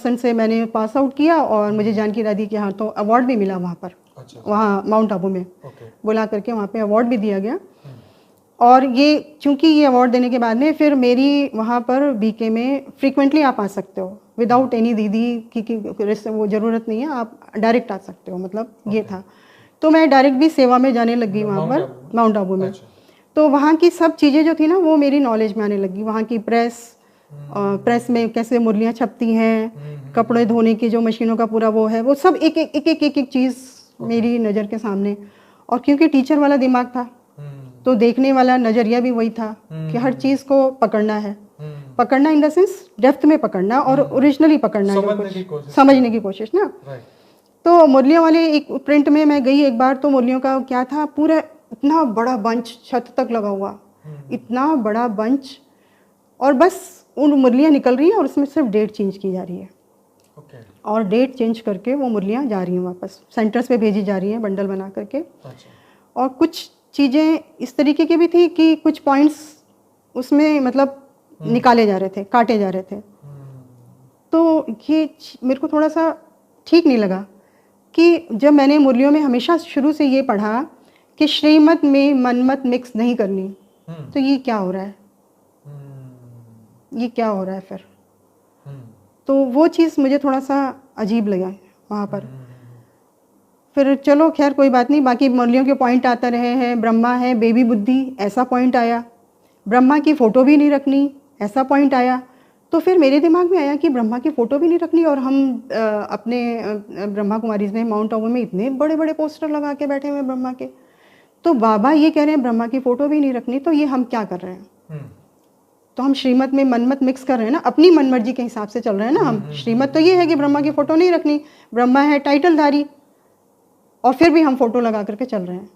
100% से मैंने pass out किया और मुझे जानकारी दी कि हाँ, तो अवार्ड भी मिला वहाँ पर। अच्छा। वहाँ माउंट आबू में ओके। बुला करके वहाँ पे अवार्ड भी दिया गया। और ये चूंकि ये अवार्ड देने के बाद में फिर मेरी वहाँ पर बीके में फ्रीक्वेंटली आप आ सकते हो विदाउट एनी दीदी की वो ज़रूरत नहीं है, आप डायरेक्ट आ सकते हो, मतलब ये था। तो मैं डायरेक्ट भी सेवा में जाने लगी वहाँ पर माउंट आबू में। तो वहाँ की सब चीज़ें जो थी ना वो मेरी नॉलेज में आने लगी। वहाँ की प्रेस में कैसे मुरलियाँ छपती हैं, कपड़े धोने की जो मशीनों का पूरा वो है, वो सब एक एक चीज़ मेरी नज़र के सामने। और क्योंकि टीचर वाला दिमाग था तो देखने वाला नज़रिया भी वही था कि हर चीज़ को पकड़ना है, पकड़ना इन द सेंस डेप्थ में पकड़ना और ओरिजिनली पकड़ना, समझने की कोशिश ना। तो मुरलियों वाले एक प्रिंट में मैं गई एक बार, तो मुरलियों का क्या था, पूरा इतना बड़ा बंच छत तक लगा हुआ, इतना बड़ा बंच, और बस उन मुरलियाँ निकल रही हैं और उसमें सिर्फ डेट चेंज की जा रही है। और डेट चेंज करके वो मुरलियाँ जा रही हैं वापस सेंटर्स पे भेजी जा रही हैं बंडल बना करके। और कुछ चीज़ें इस तरीके की भी थी कि कुछ पॉइंट्स उसमें मतलब निकाले जा रहे थे, काटे जा रहे थे। तो ये मेरे को थोड़ा सा ठीक नहीं लगा कि जब मैंने मुरलियों में हमेशा शुरू से ये पढ़ा कि श्रीमत में मनमत मिक्स नहीं करनी, तो ये क्या हो रहा है, ये क्या हो रहा है फिर। तो वो चीज़ मुझे थोड़ा सा अजीब लगा वहाँ पर। फिर चलो खैर कोई बात नहीं, बाकी मुरलियों के पॉइंट आते रहे हैं। ब्रह्मा है बेबी बुद्धि, ऐसा पॉइंट आया। ब्रह्मा की फ़ोटो भी नहीं रखनी, ऐसा पॉइंट आया। तो फिर मेरे दिमाग में आया कि ब्रह्मा की फ़ोटो भी नहीं रखनी, और हम अपने ब्रह्मा कुमारीज़ में माउंट आबू में इतने बड़े बड़े पोस्टर लगा के बैठे हुए हैं ब्रह्मा के। तो बाबा ये कह रहे हैं ब्रह्मा की फ़ोटो भी नहीं रखनी, तो ये हम क्या कर रहे हैं। तो हम श्रीमत में मनमत मिक्स कर रहे हैं ना, अपनी मनमर्जी के हिसाब से चल रहे हैं ना हम। श्रीमत तो ये है कि ब्रह्मा की फ़ोटो नहीं रखनी, ब्रह्मा है टाइटलधारी, और फिर भी हम फोटो लगा करके चल रहे हैं।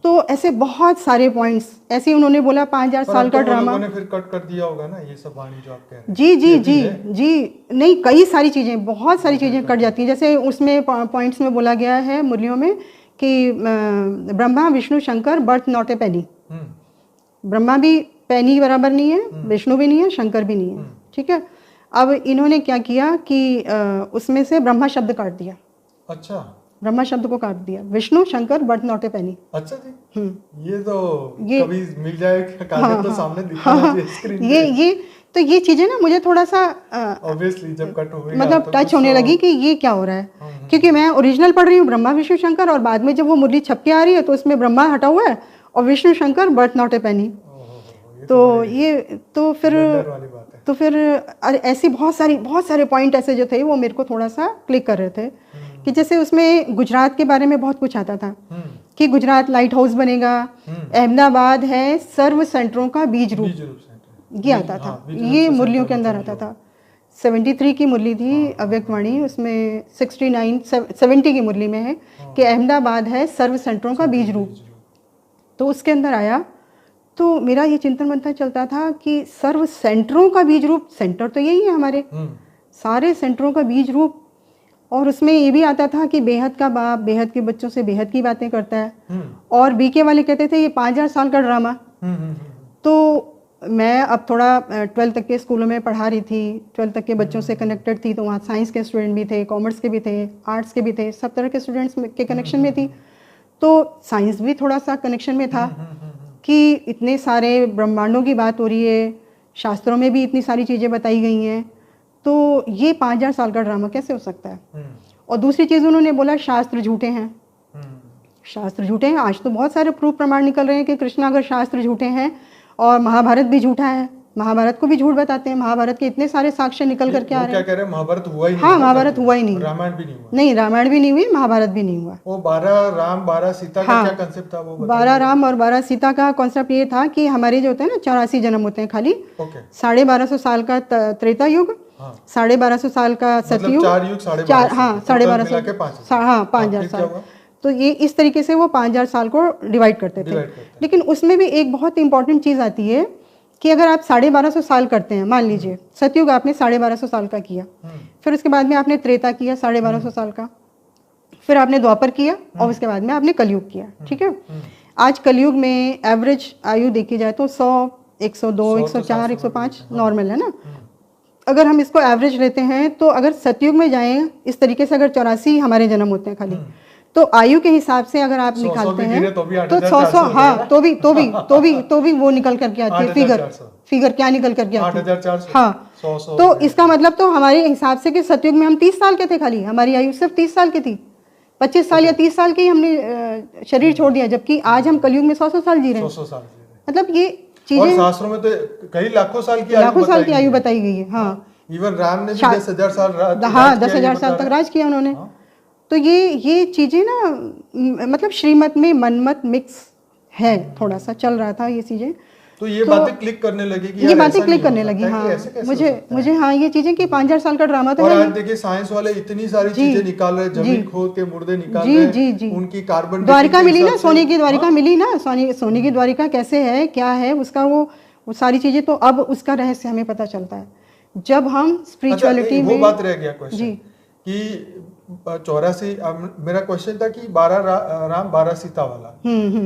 तो ऐसे बहुत सारे पॉइंट्स ऐसे उन्होंने बोला 5000 साल का ड्रामा। ने फिर कट कर दिया होगा ना ये सब वाणी जो आप कह रहे हैं। जी जी जी जी, नहीं कई सारी चीज़ें, बहुत सारी चीज़ें कट जाती हैं। जैसे उसमें पॉइंट्स में बोला गया है मुरलियों में कि Brahma Vishnu Shankar worth not a penny. Brahma भी पेनी बराबर नहीं है, विष्णु भी नहीं है, शंकर भी नहीं है, ठीक है। अब इन्होंने क्या किया कि उसमें से ब्रह्मा शब्द काट दिया। अच्छा, ब्रह्मा शब्द को काट दिया, Vishnu Shankar worth not a penny. अच्छा जी, ये तो कभी मिल जाए कागज तो सामने दिखाना चाहिए स्क्रीन पे। तो ये चीजें ना मुझे थोड़ा सा ऑब्वियसली जब कट होगा मतलब टच होने लगी कि ये क्या हो रहा है। क्योंकि मैं ओरिजिनल पढ़ रही हूँ ब्रह्मा विष्णु शंकर, और बाद में जब वो मुरली छप के आ रही है तो उसमें ब्रह्मा हटा हुआ है और Vishnu Shankar worth not a penny. तो ये तो फिर ऐसी बहुत सारे पॉइंट ऐसे जो थे वो मेरे को थोड़ा सा क्लिक कर रहे थे। कि जैसे उसमें गुजरात के बारे में बहुत कुछ आता था कि गुजरात लाइट हाउस बनेगा, अहमदाबाद है सर्व सेंटरों का बीज रूप, ये आता था, ये मुरलियों के अंदर आता था। 73 की मुरली थी अव्यक्तवाणी, उसमें 70 की मुरली में है कि अहमदाबाद है सर्व सेंटरों का बीज रूप। तो उसके अंदर आया तो मेरा ये चिंतन मंथन चलता था कि सर्व सेंटरों का बीज रूप, सेंटर तो यही है हमारे, सारे सेंटरों का बीज रूप। और उसमें ये भी आता था कि बेहद का बाप बेहद के बच्चों से बेहद की बातें करता है। और बीके वाले कहते थे ये 5000 साल का ड्रामा। तो मैं अब थोड़ा 12 तक के स्कूलों में पढ़ा रही थी, 12 तक के बच्चों से कनेक्टेड थी, तो वहाँ साइंस के स्टूडेंट भी थे, कॉमर्स के भी थे, आर्ट्स के भी थे, सब तरह के स्टूडेंट्स के कनेक्शन में थी। तो साइंस भी थोड़ा सा कनेक्शन में था कि इतने सारे ब्रह्मांडों की बात हो रही है, शास्त्रों में भी इतनी सारी चीज़ें बताई गई हैं, तो ये 5000 साल का ड्रामा कैसे हो सकता है। और दूसरी चीज़ उन्होंने बोला शास्त्र झूठे हैं, शास्त्र झूठे हैं। आज तो बहुत सारे प्रूफ प्रमाण निकल रहे हैं कि कृष्णा अगर शास्त्र झूठे हैं और महाभारत भी झूठा है, महाभारत को भी झूठ बताते हैं, महाभारत के इतने सारे साक्ष्य निकल करके आ रहे हैं। क्या कह रहे हैं, महाभारत हुआ ही नहीं। हाँ, महाभारत हुआ ही नहीं, रामायण भी नहीं हुआ। नहीं, रामायण भी नहीं हुई, महाभारत भी नहीं हुआ। वो 12 राम 12 सीता का क्या कांसेप्ट था वो बताइए। 12 राम और 12 सीता का कॉन्सेप्ट ये था कि हमारे जो होते हैं ना 84 जन्म होते हैं खाली, 1250 साल का त्रेता युग, 1250 साल का सतयुग, 4 युग 1250, हाँ 1250, हाँ 5000 साल। तो ये इस तरीके से वो 5000 साल को डिवाइड करते थे। लेकिन उसमें भी एक बहुत इंपॉर्टेंट चीज़ आती है कि अगर आप 1250 साल करते हैं, मान लीजिए सतयुग आपने 1250 साल का किया, फिर उसके बाद में आपने त्रेता किया 1250 साल का, फिर आपने द्वापर किया, और उसके बाद में आपने कलयुग किया, ठीक है। आज कलयुग में एवरेज आयु देखी जाए तो 100, 102, 104, 105 नॉर्मल है ना। अगर हम इसको एवरेज लेते हैं तो अगर सतयुग में जाएं इस तरीके से, अगर 84 हमारे जन्म होते हैं खाली, तो आयु के हिसाब से अगर आप निकालते हैं तो 100 हाँ तो भी वो निकल करके आती है फिगर क्या निकल करके आती है 8400 हाँ। तो इसका मतलब तो हमारे हिसाब से कि सतयुग में हम 30 साल के थे, खाली हमारी आयु सिर्फ 30 साल की थी, 25 साल या 30 साल के ही हमने शरीर छोड़ दिया, जबकि आज हम कलयुग में 100 साल जी रहे हैं। मतलब ये और चीजें शास्त्रों में तो कई लाखों साल की आयु बताई गई है। हाँ, इवन राम ने भी 10,000 साल हाँ 10,000 साल तक राज किया उन्होंने। तो ये चीजें ना मतलब श्रीमत में मनमत मिक्स है, थोड़ा सा चल रहा था ये चीजें, तो ये बातें क्लिक करने लगी कि ये बातें क्लिक करने लगी। हाँ मुझे हाँ ये चीजें कि 5,000 साल का ड्रामा तो और है। आज देखिए साइंस वाले इतनी सारी चीजें निकाल रहे हैं, जमीन खोद के मुर्दे निकाल रहे हैं, उनकी कार्बन द्वारिका मिली ना, सोने की द्वारिका मिली ना, सोने की द्वारिका कैसे है क्या है उसका वो सारी चीजें, तो अब उसका रहस्य हमें पता चलता है जब हम स्पिरिचुअलिटी में। वो बात रह गया क्वेश्चन कि 84, मेरा क्वेश्चन था कि 12 राम 12 सीता वाला,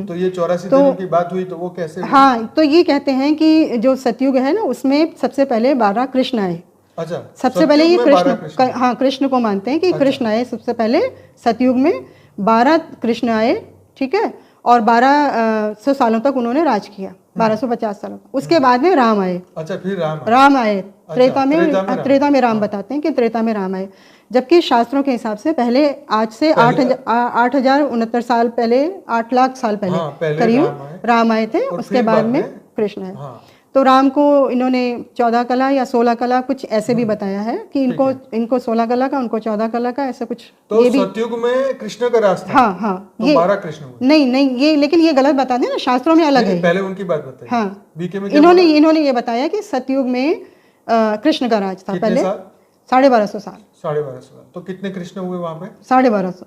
तो ये 84 दिनों की बात हुई तो वो कैसे हुई? हाँ, तो ये कहते हैं कि जो सतयुग है ना उसमें सबसे पहले 12 कृष्ण आए। अच्छा, सबसे पहले ये कृष्ण, हाँ कृष्ण को मानते हैं कि कृष्ण आए सबसे पहले सतयुग में, 12 कृष्ण आए, ठीक है, और 1200 सालों तक उन्होंने राज किया, 1250 सालों। उसके बाद में राम आए। अच्छा, फिर राम आए त्रेता में राम बताते हैं कि त्रेता में राम आए, जबकि शास्त्रों के हिसाब से पहले आज से 8,069 साल पहले, 8 लाख साल पहले करीब राम आए थे। उसके बाद में कृष्ण आए। तो राम को इन्होंने 14 कला या 16 कला कुछ ऐसे भी बताया है कि इनको 16 कला का, उनको 14 कला का, ऐसा कुछ। तो ये सतयुग में कृष्ण का राज था। हाँ तो 12 कृष्ण हुए। नहीं ये लेकिन ये गलत बता दें ना, शास्त्रों में अलग है। पहले उनकी बात बताइए। हाँ, बीके में इन्होंने ये बताया कि सतयुग में कृष्ण का राज था पहले 1250 साल। 1250 साल। तो कितने कृष्ण हुए वहां पे? 1250,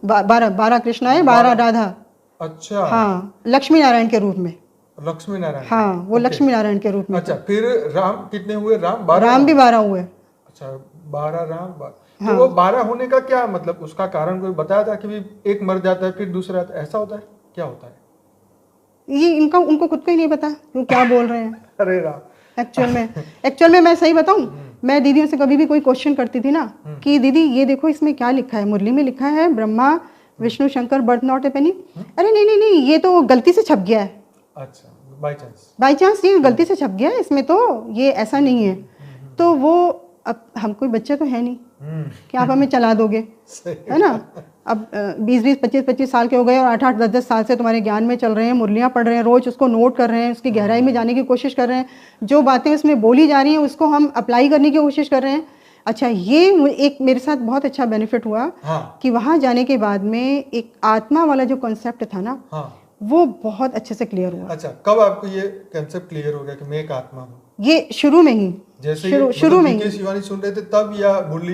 12 कृष्ण आए, 12 राधा। अच्छा, हाँ, लक्ष्मी नारायण के रूप में। लक्ष्मी नारायण, हाँ वो लक्ष्मी नारायण के रूप में। अच्छा, फिर राम कितने हुए? राम भी 12 हुए। अच्छा, 12 राम 12। तो वो 12 होने का क्या मतलब, उसका कारण कोई बताया था कि भी एक मर जाता है फिर दूसरा, ऐसा होता है, क्या होता है? ये उनको खुद को ही नहीं पता वो क्या बोल रहे हैं। अरे राम, एक्चुअल में मैं सही बताऊं, मैं दीदियों से कभी भी कोई क्वेश्चन करती थी ना कि दीदी ये देखो इसमें क्या लिखा है, मुरली में लिखा है Brahma Vishnu Shankar worth not a penny. अरे नहीं ये तो गलती से छप गया है। अच्छा, बाय चांस ये गलती से छप गया है, इसमें तो ये ऐसा नहीं है। तो वो अब हम कोई बच्चे तो है नहीं कि आप हमें चला दोगे, है ना। अब 20-20, 25-25 साल के हो गए और 8-8, 10-10 साल से तुम्हारे ज्ञान में चल रहे हैं, मुरलियाँ पढ़ रहे हैं, रोज उसको नोट कर रहे हैं, उसकी गहराई में जाने की कोशिश कर रहे हैं, जो बातें उसमें बोली जा रही हैं उसको हम अप्लाई करने की कोशिश कर रहे हैं। अच्छा, ये एक मेरे साथ बहुत अच्छा बेनिफिट हुआ कि वहाँ जाने के बाद में एक आत्मा वाला जो कॉन्सेप्ट था ना, वो बहुत अच्छे से क्लियर हुआ। अच्छा, कब आपको ये कंसेप्ट क्लियर हो गया कि मैं एक आत्मा हूँ? ये शुरू में ही, जैसे शुरू में बीके शिवानी सुन रहे थे तब, या मुरली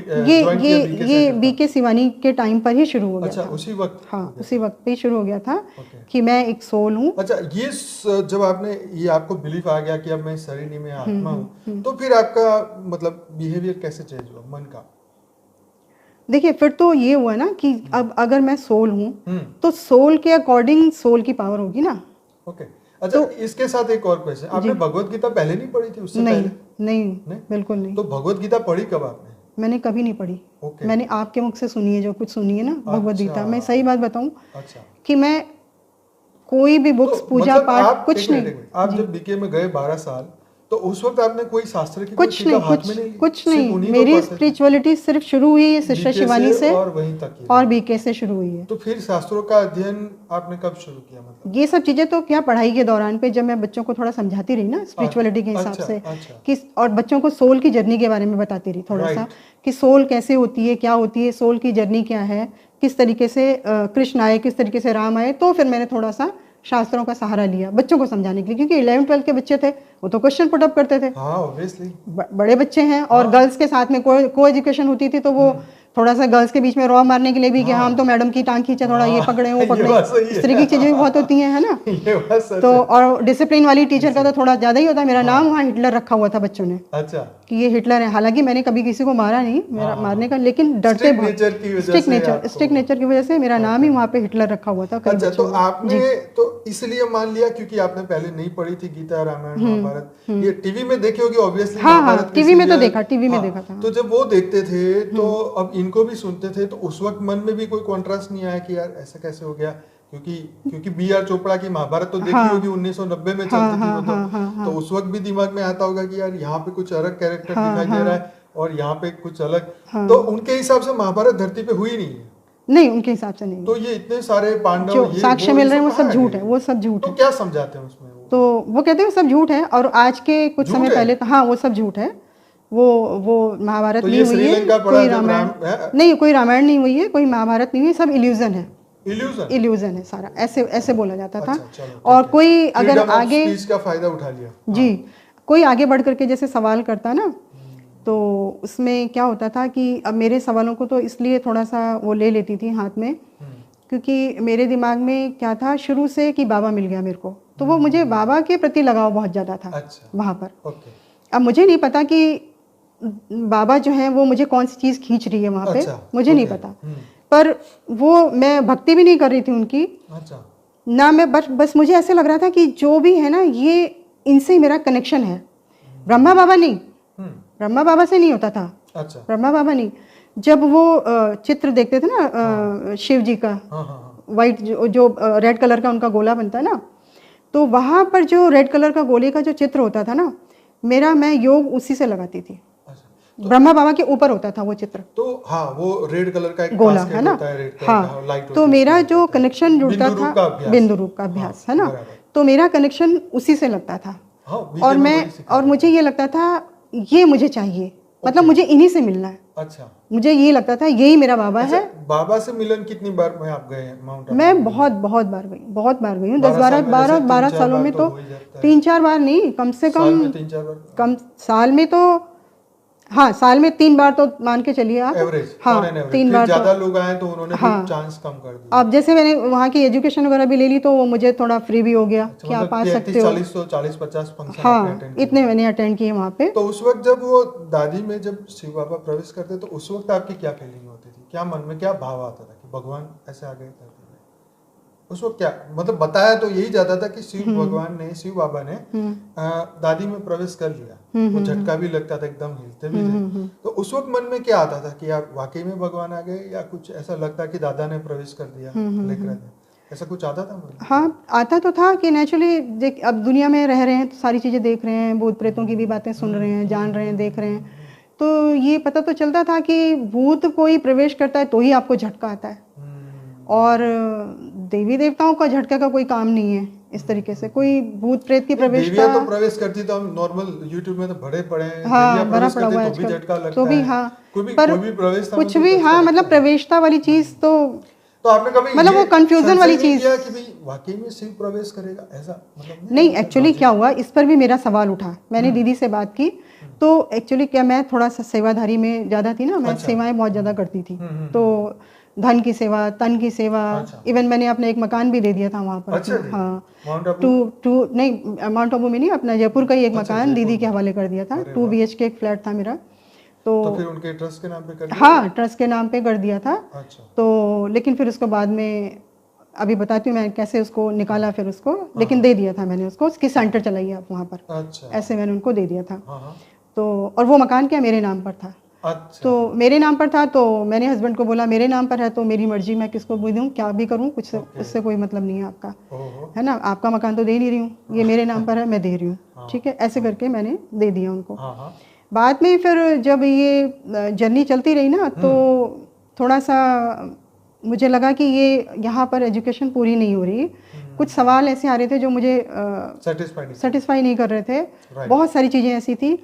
ये बीके शिवानी के टाइम पर ही शुरू हो गया। अच्छा, उसी वक्त? हाँ, उसी वक्त पे शुरू हो गया था कि मैं एक सोल हूँ। अच्छा, ये जब आपने ये आपको बिलीफ आ गया कि अब मैं शरीर नहीं, मैं आत्मा हूँ, तो फिर आपका मतलब बिहेवियर कैसे चेंज हुआ मन का? देखिए, फिर तो ये हुआ ना कि अब अगर मैं सोल हूँ तो सोल के अकॉर्डिंग सोल की पावर होगी ना। ओके, अच्छा, तो इसके साथ एक और क्वेश्चन, आपने भगवत गीता पहले नहीं पढ़ी थी उससे पहले? नहीं, बिल्कुल नहीं। तो भगवत गीता पढ़ी कब आपने? मैंने कभी नहीं पढ़ी। मैंने आपके मुख से सुनी है, जो कुछ सुनी है ना भगवत गीता। मैं सही बात बताऊं कि मैं कोई भी बुक्स पूजा पाठ कुछ नहीं। आप जब बीके में गए 12 साल, तो उस वक्त आपने कोई शास्त्र की कुछ नहीं, मेरी स्पिरिचुअलिटी सिर्फ शुरू हुई है सिस्टर शिवानी से, और वहीं तक और बीके से शुरू हुई है। तो फिर शास्त्रों का अध्ययन आपने कब शुरू किया? मतलब ये सब चीजें तो क्या, पढ़ाई के दौरान पे जब मैं बच्चों को थोड़ा समझाती रही ना स्पिरिचुअलिटी के हिसाब से कि, और बच्चों को सोल की जर्नी के बारे में बताती रही थोड़ा सा कि सोल कैसे होती है, क्या होती है, सोल की जर्नी क्या है, किस तरीके से कृष्ण आए, किस तरीके से राम आए। तो फिर मैंने थोड़ा सा शास्त्रों का सहारा लिया बच्चों को समझाने के लिए, क्योंकि 11-12 के बच्चे थे, वो तो क्वेश्चन पुट अप करते थे। हाँ, ऑब्वियसली बड़े बच्चे हैं और गर्ल्स के साथ में को एजुकेशन होती थी, तो वो थोड़ा सा गर्ल्स के बीच में रॉ मारने के लिए भी कि हम तो मैडम की टांग खींचे, थोड़ा ये पकड़े वो पकड़े, इस तरह की चीजें भी बहुत होती हैं, है ना। ये बात सच तो है। और डिसिप्लिन वाली टीचर का तो थोड़ा ज्यादा ही होता है। मेरा नाम वहाँ हिटलर रखा हुआ था बच्चों ने अच्छा, कि ये हिटलर है। हालांकि मैंने कभी किसी को मारा नहीं, मेरा मारने का, लेकिन डरते स्ट्रिक्ट बहुत, नेचर की वजह स्ट्रिक्ट से नेचर, आपको- स्ट्रिक्ट नेचर की वजह से मेरा नाम ही वहाँ पे हिटलर रखा हुआ था कई अच्छा, बच्चों तो ने। आपने तो इसलिए मान लिया क्योंकि आपने पहले नहीं पढ़ी थी गीता, रामायण, महाभारत, ये टीवी में देखी होगी ऑब्वियसली। हाँ, महाभारत टीवी में तो serial- देखा, टीवी में हाँ, देखा था। तो जब वो देखते थे तो अब इनको भी सुनते थे, तो उस वक्त मन में भी कोई कॉन्ट्रास्ट नहीं आया कि यार ऐसा कैसे हो गया? क्योंकि बी आर चोपड़ा की महाभारत तो देखी होगी, 1990 में चलती थी वो, तो उस वक्त भी दिमाग में आता होगा कि यार यहाँ पे कुछ अलग कैरेक्टर दिखाई दे रहा है और यहाँ पे कुछ अलग, तो उनके हिसाब से महाभारत धरती पे हुई नहीं है। नहीं, उनके हिसाब से नहीं। तो ये इतने सारे पांडव, जो ये साक्ष्य वो, मिल ये रहे हैं वो सब कहाँ झूठ गए? है, वो सब झूठ तो है। क्या समझाते हैं उसमें वो? तो वो कहते हैं वो सब झूठ है, और आज के कुछ झूठ समय है? पहले तो हाँ वो सब झूठ है। वो महाभारत तो नहीं ये हुई है, श्रीलंका पड़ा कोई जब रामायण है? नहीं, कोई रामायण नहीं हुई है, कोई महाभारत नहीं हुई, सब इल्यूजन है, इल्यूजन, इल्यूजन है सारा, ऐसे ऐसे बोला जाता था। अच्छा, चलो, और ठीक है। कोई अगर Freedom of आगे speech का फायदा उठा लिया। जी, कोई आगे बढ़ करके जैसे सवाल करता ना, तो उसमें क्या होता था कि अब मेरे सवालों को तो इसलिए थोड़ा सा वो ले लेती थी हाथ में, क्योंकि मेरे दिमाग में क्या था शुरू से कि बाबा मिल गया मेरे को, तो वो मुझे बाबा के प्रति लगाव बहुत ज़्यादा था। अच्छा, वहाँ पर ओके, अब मुझे नहीं पता कि बाबा जो है वो मुझे कौन सी चीज़ खींच रही है वहाँ पे, अच्छा, मुझे नहीं पता। पर वो मैं भक्ति भी नहीं कर रही थी उनकी अच्छा, ना, मैं बस मुझे ऐसे लग रहा था कि जो भी है ना ये इनसे ही मेरा कनेक्शन है। ब्रह्मा बाबा नहीं, ब्रह्मा बाबा से नहीं होता था, अच्छा, ब्रह्मा बाबा नहीं। जब वो चित्र देखते थे ना शिव जी का, वाइट जो रेड कलर का उनका गोला बनता है ना, तो वहाँ पर जो रेड कलर का गोले का जो चित्र होता था ना, मैं योग उसी से लगाती थी। ब्रह्मा बाबा के ऊपर होता था वो चित्र, तो हाँ वो रेड कलर का एक गोला basket है ना, होता है, red color हाँ, का, light तो होती है मेरा उसमें जो होता है। कनेक्शन जुड़ता बिंदु रूप का था अभ्यास। बिंदु रूप का अभ्यास, है ना, बराबर। तो मेरा कनेक्शन उसी से लगता था। हाँ, और मैं और मुझे ये लगता था ये मुझे चाहिए, मतलब मुझे इन्हीं से मिलना है। अच्छा, मुझे ये लगता था यही मेरा बाबा है। बाबा से मिलन कितनी बार में आप गए हैं माउंट आबू? मैं बहुत बार गई, बहुत बार गई हूँ, 12 सालों में तो 3-4 बार नहीं, कम से साल कम में 3-4 बार, कम साल में तो हाँ, साल में 3 बार तो मान के चलिए आप, एवरेज, हाँ 3 बार। ज्यादा लोग आए तो उन्होंने हाँ, चांस कम कर दिया। अब जैसे मैंने वहाँ की एजुकेशन वगैरह भी ले ली तो वो मुझे थोड़ा फ्री भी हो गया कि आप आ सकते हो। 40-50 फंक्शन हाँ, इतने मैंने अटेंड किए वहाँ पे। तो उस वक्त जब वो दादी में जब शिव बाबा प्रवेश करते तो उस वक्त आपकी क्या फीलिंग होती थी, क्या मन में क्या भाव आता था कि भगवान ऐसे आ गए धरती में? उस वक्त क्या मतलब बताया तो यही जाता था कि शिव भगवान ने, शिव बाबा ने दादी में प्रवेश कर लिया, वो झटका भी लगता था, एकदम हिलते भी थे। तो उस वक्त मन में क्या आता था कि यार वाकई में भगवान आ गए, या कुछ ऐसा लगता कि दादा ने प्रवेश कर दिया लेकर, ऐसा कुछ आता था मन में? हाँ, आता तो था कि नेचुरली देख, अब दुनिया में रह रहे हैं तो सारी चीज़ें देख रहे हैं, भूत प्रेतों की भी बातें सुन रहे हैं, जान रहे हैं, देख रहे हैं, तो ये पता तो चलता था कि भूत कोई प्रवेश करता है तो ही आपको झटका आता है, और देवी देवताओं का झटके का कोई काम नहीं है इस तरीके से, कोई भूत प्रेत की प्रवेश का तो प्रवेश करती तो हम नॉर्मल यूट्यूब में तो बड़े पड़े हैं, हाँ, देवियाँ बड़ा प्रवेश पड़ा हुआ है करती तो भी झटका लगता तो भी, है, हाँ, कोई भी प्रवेश था कुछ भी, हाँ, मतलब प्रवेशता वाली चीज़ तो आपने कभी मतलब वो कंफ्यूजन वाली चीज किया कि भाई वाकई में शिव प्रवेश करेगा, ऐसा मतलब नहीं। एक्चुअली क्या हुआ, इस पर भी मेरा सवाल उठा, मैंने दीदी से बात की, तो एक्चुअली क्या, मैं थोड़ा सा सेवाधारी में ज़्यादा थी ना, मैं सेवाएं बहुत ज़्यादा करती थी, तो धन की सेवा, तन की सेवा, इवन मैंने अपना एक मकान भी दे दिया था वहाँ पर। हाँ, नहीं माउंट आबू में नहीं, अपना जयपुर का ही एक मकान दीदी के हवाले कर दिया था, 2 BHK एक फ्लैट था मेरा, तो फिर उनके ट्रस्ट के नाम पे कर दिया? हाँ, ट्रस्ट के नाम पे कर दिया था। अच्छा। तो लेकिन फिर उसको बाद में अभी बताती हूँ मैं कैसे उसको निकाला, फिर उसको लेकिन दे दिया था मैंने उसको, उसकी सेंटर चलाइए आप वहाँ पर। अच्छा। ऐसे मैंने उनको दे दिया था। हाँ। तो और वो मकान क्या मेरे नाम पर था। अच्छा। तो मेरे नाम पर था, तो मैंने हस्बैंड को बोला मेरे नाम पर है तो मेरी मर्जी, मैं किसको भी दूँ, क्या भी करूँ, कुछ उससे कोई मतलब नहीं है आपका, है ना, आपका मकान तो दे नहीं रही हूँ, ये मेरे नाम पर है, मैं दे रही हूँ, ठीक है, ऐसे करके मैंने दे दिया उनको। बाद में फिर जब ये जर्नी चलती रही ना, तो थोड़ा सा मुझे लगा कि ये यहाँ पर एजुकेशन पूरी नहीं हो रही, कुछ सवाल ऐसे आ रहे थे जो मुझे सेटिस्फाई नहीं कर रहे थे, बहुत सारी चीज़ें ऐसी थी।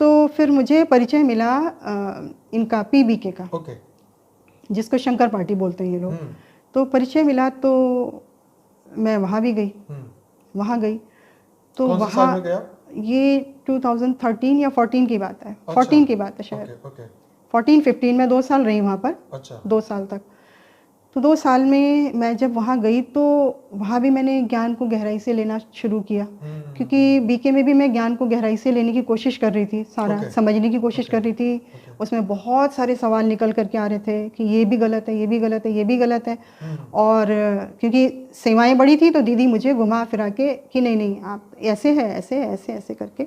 तो फिर मुझे परिचय मिला इनका PBK का, जिसको शंकर पार्टी बोलते हैं ये लोग। तो परिचय मिला तो मैं वहाँ भी गई, वहाँ गई तो वहाँ ये 2013 या 14 की बात है, 14 की बात है शायद, 14-15 में 2 साल रही वहाँ पर, अच्छा 2 साल तक। तो 2 साल में मैं जब वहाँ गई तो वहाँ भी मैंने ज्ञान को गहराई से लेना शुरू किया, क्योंकि बीके में भी मैं ज्ञान को गहराई से लेने की कोशिश कर रही थी, सारा Okay. समझने की कोशिश कर रही थी। Okay. उसमें बहुत सारे सवाल निकल करके आ रहे थे कि ये भी गलत है, ये भी गलत है, ये भी गलत है। और क्योंकि सेवाएं बड़ी थी तो दीदी मुझे घुमा फिरा के कि नहीं नहीं आप ऐसे है, ऐसे है, ऐसे ऐसे करके।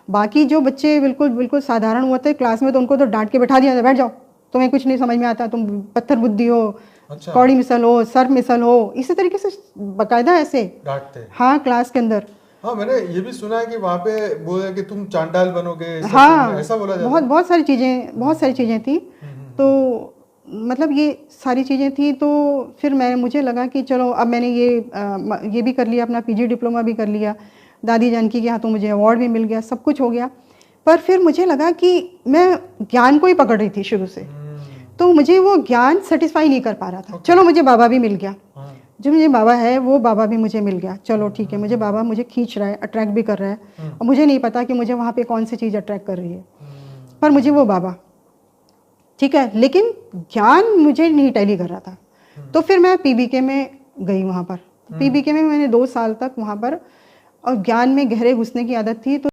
बाकी जो बच्चे बिल्कुल बिल्कुल साधारण होते हैं क्लास में, तो उनको तो डांट के बैठा दिया, बैठ जाओ, तुम्हें कुछ नहीं समझ में आता, तुम पत्थर बुद्धि हो, अच्छा कौड़ी मिसल हो, सर्फ मिसल हो, इसी तरीके से बकायदा ऐसे डांटते। हाँ क्लास के अंदर। हाँ मैंने ये भी सुना है कि वहाँ पे बोला कि तुम चांडाल बनोगे, हाँ ऐसा बोला जाता बहुत बहुत सारी चीज़ें थी। तो मतलब ये सारी चीज़ें थी। तो फिर मुझे लगा कि चलो अब मैंने ये भी कर लिया, अपना पीजी डिप्लोमा भी कर लिया, दादी जानकी के हाथों मुझे अवार्ड भी मिल गया, सब कुछ हो गया। पर फिर मुझे लगा कि मैं ज्ञान को ही पकड़ रही थी शुरू से, तो मुझे वो ज्ञान सेटिस्फाई नहीं कर पा रहा था। चलो मुझे बाबा भी मिल गया, जो मुझे बाबा है वो बाबा भी मुझे मिल गया, चलो ठीक है, मुझे बाबा मुझे खींच रहा है, अट्रैक्ट भी कर रहा है, और मुझे नहीं पता कि मुझे वहाँ पे कौन सी चीज़ अट्रैक्ट कर रही है, पर मुझे वो बाबा ठीक है, लेकिन ज्ञान मुझे नहीं टैली कर रहा था। तो फिर मैं पीबीके में गई वहाँ पर। पीबीके में मैंने 2 साल तक वहाँ पर, और ज्ञान में गहरे घुसने की आदत थी। तो